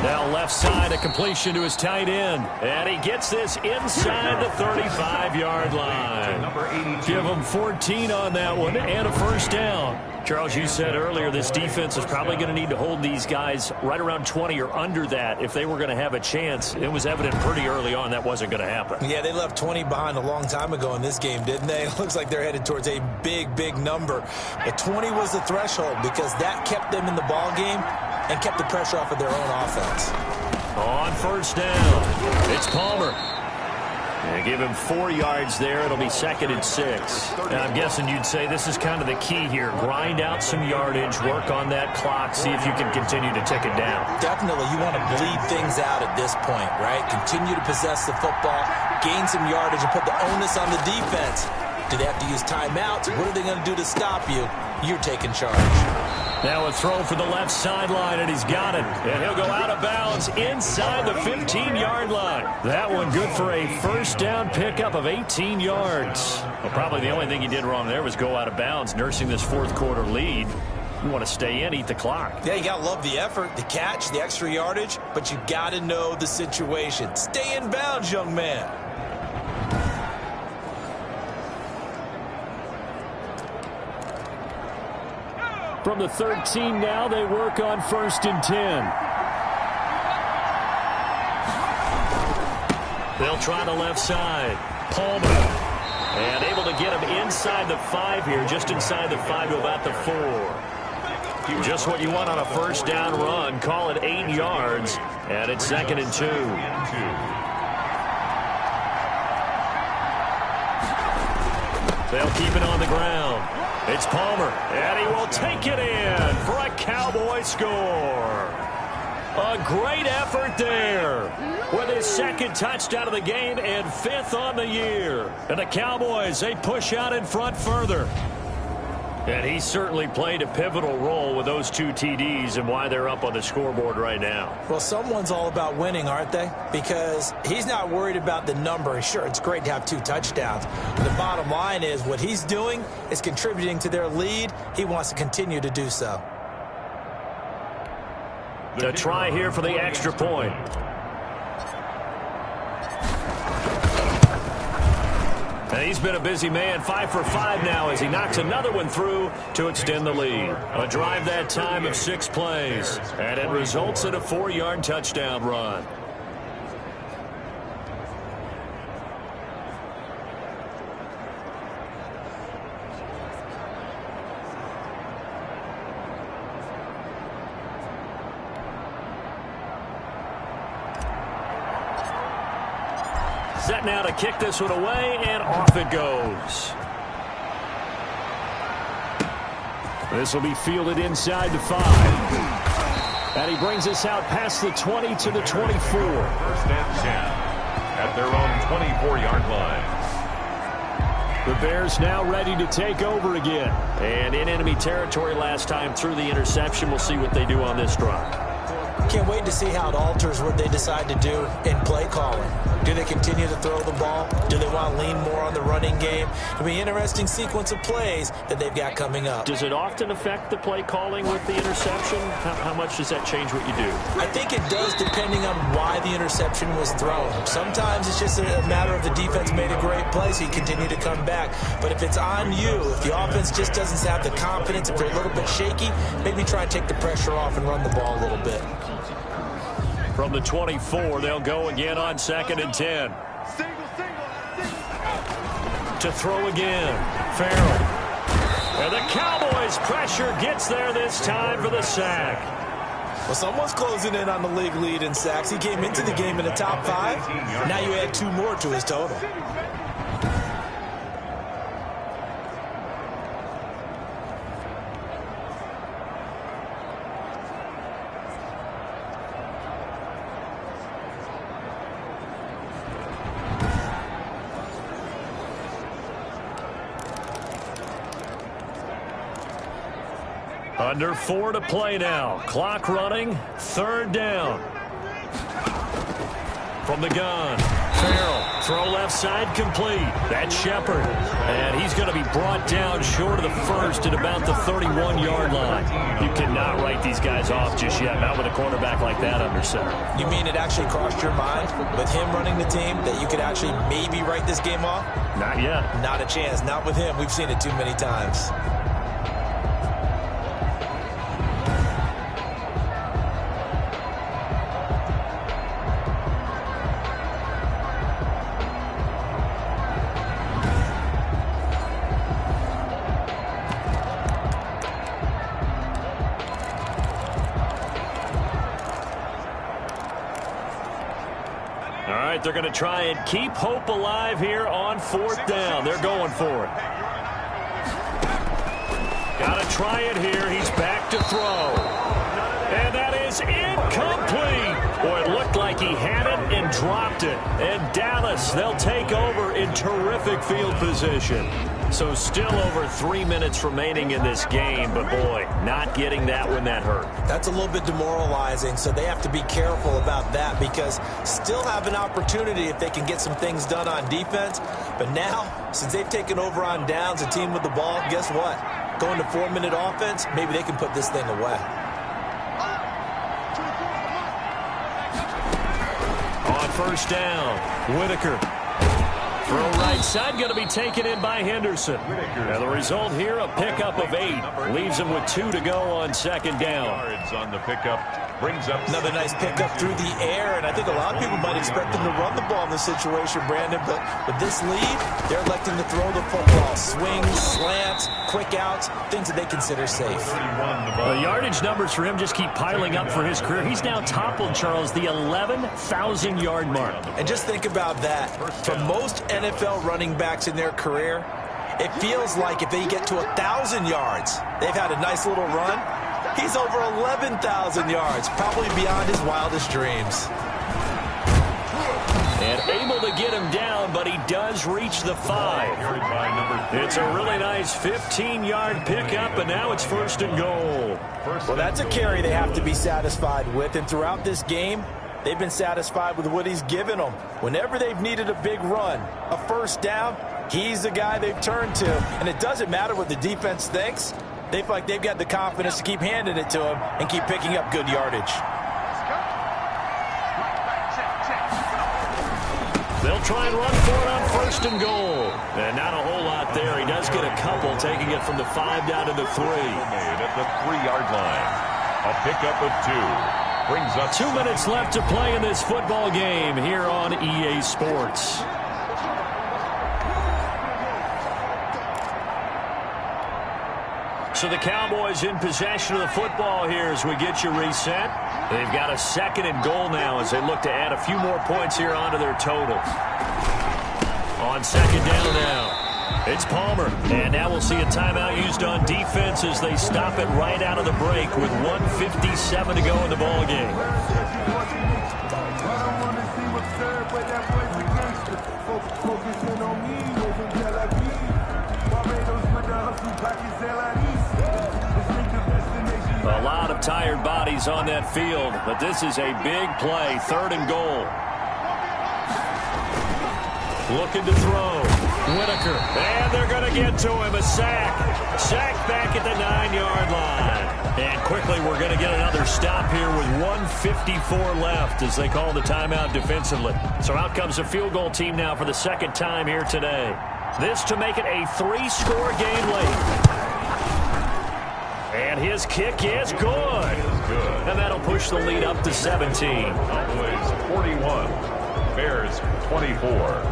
Now left side, a completion to his tight end. And he gets this inside the 35-yard line. Give him 14 on that one and a first down. Charles, you said earlier this defense is probably going to need to hold these guys right around 20 or under that if they were going to have a chance. It was evident pretty early on that wasn't going to happen. Yeah, they left 20 behind a long time ago in this game, didn't they? It looks like they're headed towards a big, big number. But 20 was the threshold because that kept them in the ball game and kept the pressure off of their own offense. On first down, it's Palmer. They give him 4 yards there. It'll be second and 6. And I'm guessing you'd say this is kind of the key here. Grind out some yardage, work on that clock, see if you can continue to tick it down. Definitely, you want to bleed things out at this point, right? Continue to possess the football, gain some yardage, and put the onus on the defense. Do they have to use timeouts? What are they going to do to stop you? You're taking charge. Now a throw for the left sideline, and he's got it. And he'll go out of bounds inside the 15-yard line. That one good for a first down pickup of 18 yards. Well, probably the only thing he did wrong there was go out of bounds, nursing this fourth quarter lead. You want to stay in, eat the clock. Yeah, you got to love the effort, the catch, the extra yardage, but you got to know the situation. Stay in bounds, young man. From the 13 now, they work on first and 10. They'll try the left side. Palmer. And able to get him inside the 5 here, just inside the 5 to about the 4. Just what you want on a first down run. Call it 8 yards, and it's 2nd and 2. They'll keep it on the ground. It's Palmer, and he will take it in for a Cowboy score. A great effort there with his 2nd touchdown of the game and 5th on the year. And the Cowboys, they push out in front further. And he certainly played a pivotal role with those 2 TDs and why they're up on the scoreboard right now. Well, someone's all about winning, aren't they? Because he's not worried about the number. Sure, it's great to have 2 touchdowns. But the bottom line is what he's doing is contributing to their lead. He wants to continue to do so. A try here for the extra point. And he's been a busy man, 5 for 5 now as he knocks another one through to extend the lead. A drive that time of 6 plays, and it results in a 4-yard touchdown run. Set now to kick this one away, and off it goes. This will be fielded inside the 5. And he brings us out past the 20 to the 24. 1st and 10 at their own 24-yard line. The Bears now ready to take over again. And in enemy territory last time through the interception. We'll see what they do on this drive. Can't wait to see how it alters what they decide to do in play calling. Do they continue to throw the ball? Do they want to lean more on the running game? It'll be an interesting sequence of plays that they've got coming up. Does it often affect the play calling with the interception? How much does that change what you do? I think it does depending on why the interception was thrown. Sometimes it's just a matter of the defense made a great play, so you continue to come back. But if it's on you, if the offense just doesn't have the confidence, if they're a little bit shaky, maybe try and take the pressure off and run the ball a little bit. From the 24, they'll go again on 2nd and 10. To throw again, Farrell. And the Cowboys' pressure gets there this time for the sack. Well, someone's closing in on the league lead in sacks. He came into the game in the top 5. Now you add 2 more to his total. Under 4 to play now. Clock running. 3rd down. From the gun. Farrell. Throw left side complete. That's Shepard. And he's going to be brought down short of the 1st at about the 31-yard line. You cannot write these guys off just yet. Not with a quarterback like that under center. You mean it actually crossed your mind with him running the team that you could actually maybe write this game off? Not yet. Not a chance. Not with him. We've seen it too many times. They're going to try and keep hope alive here on 4th down. They're going for it. Got to try it here. He's back to throw. And that is incomplete. Boy, it looked like he had it and dropped it. And Dallas, they'll take over in terrific field position. So still over 3 minutes remaining in this game, but boy, not getting that when that hurt. That's a little bit demoralizing, so they have to be careful about that because still have an opportunity if they can get some things done on defense. But now, since they've taken over on downs, a team with the ball, guess what? Going to 4-minute offense, maybe they can put this thing away. On 1st down, Whitaker. Throw right side, going to be taken in by Henderson. And the result here, a pickup of 8. Leaves him with 2 to go on 2nd down. Yards on the pickup. Brings up another nice pickup through the air, and I think a lot of people might expect them to run the ball in this situation, Brandon, but with this lead, they're electing to throw the football. Swings, slants, quick outs, things that they consider safe. The yardage numbers for him just keep piling up for his career. He's now toppled, Charles, the 11,000-yard mark. And just think about that. For most NFL running backs in their career, it feels like if they get to 1,000 yards, they've had a nice little run. He's over 11,000 yards, probably beyond his wildest dreams. And able to get him down, but he does reach the 5. It's a really nice 15-yard pickup, and now it's 1st and goal. Well, that's a carry they have to be satisfied with, and throughout this game, they've been satisfied with what he's given them. Whenever they've needed a big run, a first down, he's the guy they've turned to. And it doesn't matter what the defense thinks. They feel like they've got the confidence to keep handing it to him and keep picking up good yardage. They'll try and run for it on 1st and goal. And not a whole lot there. He does get a couple, taking it from the 5 down to the 3. Made at the 3-yard line. A pickup of 2. Brings up 2 minutes left to play in this football game here on EA Sports. So the Cowboys in possession of the football here as we get you reset. They've got a 2nd and goal now as they look to add a few more points here onto their total. On 2nd down now, it's Palmer. And now we'll see a timeout used on defense as they stop it right out of the break with 1:57 to go in the ball game. A lot of tired bodies on that field, but this is a big play. 3rd and goal. Looking to throw. Whitaker. And they're going to get to him. A sack. Sack back at the 9-yard line. And quickly we're going to get another stop here with 1:54 left as they call the timeout defensively. So out comes a field goal team now for the 2nd time here today. This to make it a 3-score game late. And his kick is good. And that'll push the lead up to 17. Cowboys 41. Bears 24.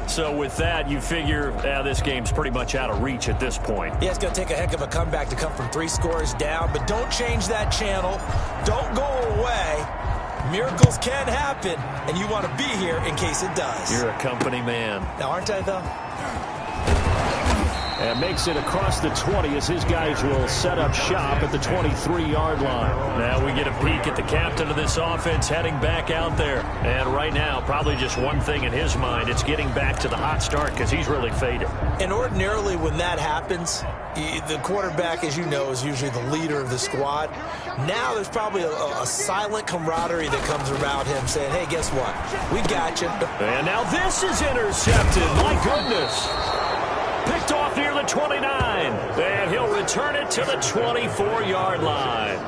So with that, you figure this game's pretty much out of reach at this point. Yeah, it's going to take a heck of a comeback to come from 3 scores down, but don't change that channel. Don't go away. Miracles can happen, and you want to be here in case it does. You're a company man. Now, aren't I, though? And makes it across the 20 as his guys will set up shop at the 23-yard line. Now we get a peek at the captain of this offense heading back out there. And right now, probably just one thing in his mind. It's getting back to the hot start because he's really faded. And ordinarily when that happens, the quarterback, as you know, is usually the leader of the squad. Now there's probably a silent camaraderie that comes around him saying, hey, guess what? We got you. And now this is intercepted. My goodness. Picked off near the 29. And he'll return it to the 24-yard line.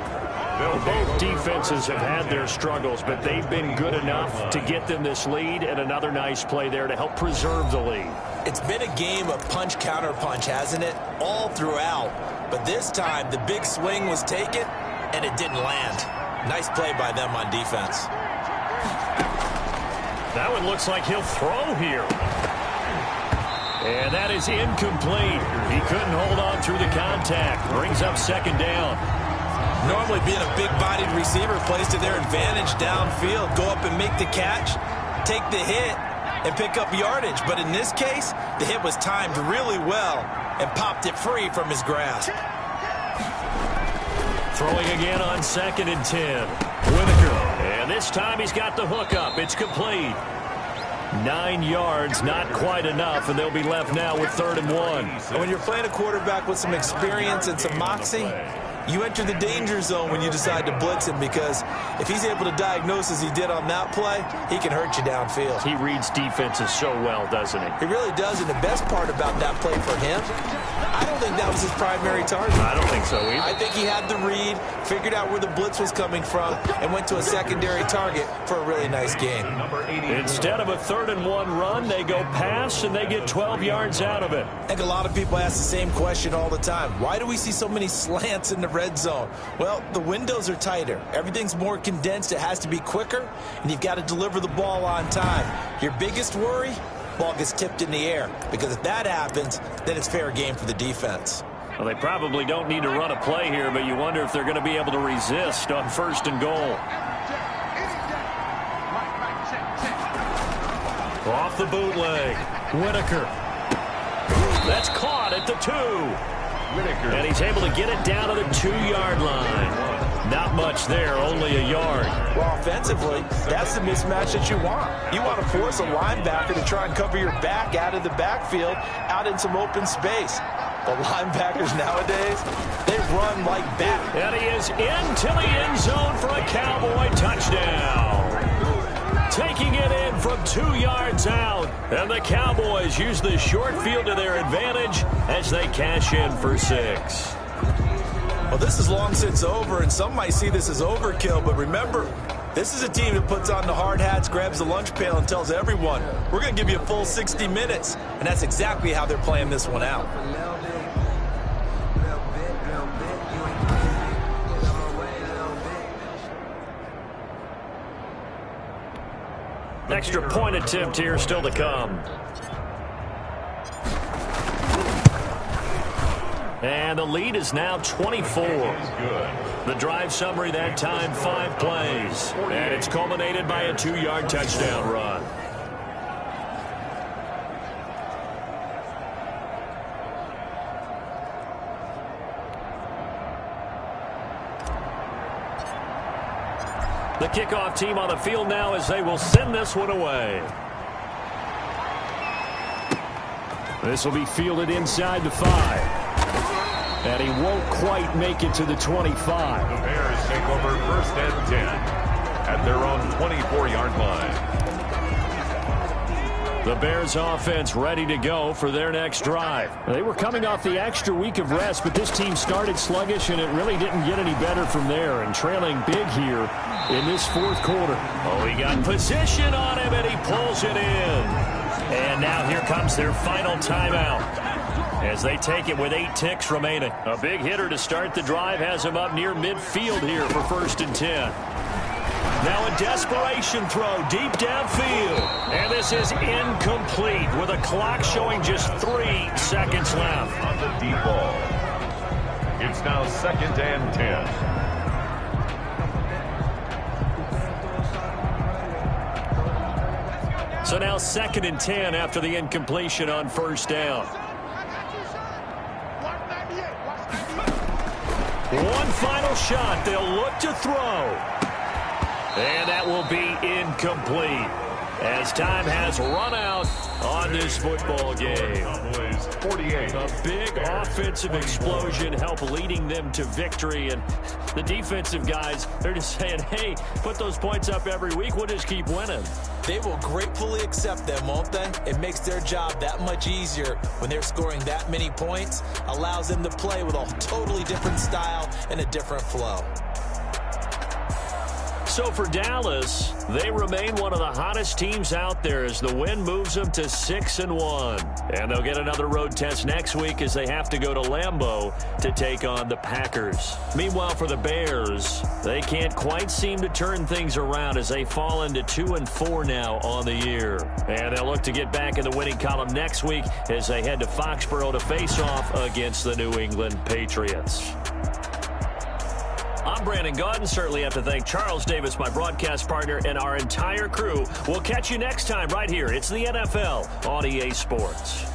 Both defenses have had their struggles, but they've been good enough to get them this lead, and another nice play there to help preserve the lead. It's been a game of punch-counter-punch, hasn't it? All throughout. But this time, the big swing was taken, and it didn't land. Nice play by them on defense. That one looks like he'll throw here. And that is incomplete. He couldn't hold on through the contact. Brings up 2nd down. Normally being a big-bodied receiver plays to their advantage downfield. Go up and make the catch, take the hit, and pick up yardage. But in this case, the hit was timed really well and popped it free from his grasp. Throwing again on 2nd and 10. Whitaker. And this time he's got the hook up. It's complete. 9 yards, not quite enough, and they'll be left now with 3rd and 1. And when you're playing a quarterback with some experience and some moxie, you enter the danger zone when you decide to blitz him, because if he's able to diagnose as he did on that play, he can hurt you downfield. He reads defenses so well, doesn't he? He really does, and the best part about that play for him, I don't think that was his primary target. I don't think so either. I think he had the read, figured out where the blitz was coming from, and went to a secondary target for a really nice game. Instead of a 3rd and 1 run, they go pass, and they get 12 yards out of it. I think a lot of people ask the same question all the time. Why do we see so many slants in the red zone. Well, the windows are tighter. Everything's more condensed. It has to be quicker, and you've got to deliver the ball on time. Your biggest worry? Ball gets tipped in the air, because if that happens, then it's fair game for the defense. Well, they probably don't need to run a play here, but you wonder if they're going to be able to resist on 1st and goal. Off the bootleg. Whitaker. That's caught at the 2. And he's able to get it down to the 2-yard line. Not much there, only a yard. Well, offensively, that's the mismatch that you want. You want to force a linebacker to try and cover your back out of the backfield, out in some open space. The linebackers nowadays, they run like bat. And he is into the end zone for a Cowboy touchdown. Taking it in from 2 yards out. And the Cowboys use the short field to their advantage as they cash in for 6. Well, this is long since over, and some might see this as overkill, but remember, this is a team that puts on the hard hats, grabs the lunch pail, and tells everyone, we're going to give you a full 60 minutes. And that's exactly how they're playing this one out. Extra point attempt here still to come. And the lead is now 24. The drive summary that time, 5 plays. And it's culminated by a 2-yard touchdown run. The kickoff team on the field now as they will send this one away. This will be fielded inside the 5. And he won't quite make it to the 25. The Bears take over 1st and 10 at their own 24-yard line. The Bears offense ready to go for their next drive. They were coming off the extra week of rest, but this team started sluggish, and it really didn't get any better from there. And trailing big here in this 4th quarter. Oh, he got position on him, and he pulls it in. And now here comes their final timeout as they take it with 8 ticks remaining. A big hitter to start the drive has him up near midfield here for 1st and 10. Now a desperation throw deep downfield. And this is incomplete with a clock showing just 3 seconds left. On the deep ball. It's now 2nd and 10. So now 2nd and 10 after the incompletion on 1st down. One final shot. They'll look to throw. And that will be incomplete as time has run out on this football game. 48. A big offensive explosion help leading them to victory. And the defensive guys, they're just saying, hey, put those points up every week. We'll just keep winning. They will gratefully accept them, won't they? It makes their job that much easier when they're scoring that many points. Allows them to play with a totally different style and a different flow. So for Dallas, they remain one of the hottest teams out there as the win moves them to 6-1. And they'll get another road test next week as they have to go to Lambeau to take on the Packers. Meanwhile, for the Bears, they can't quite seem to turn things around as they fall into 2-4 now on the year. And they'll look to get back in the winning column next week as they head to Foxborough to face off against the New England Patriots. I'm Brandon Gaudin. Certainly have to thank Charles Davis, my broadcast partner, and our entire crew. We'll catch you next time right here. It's the NFL on EA Sports.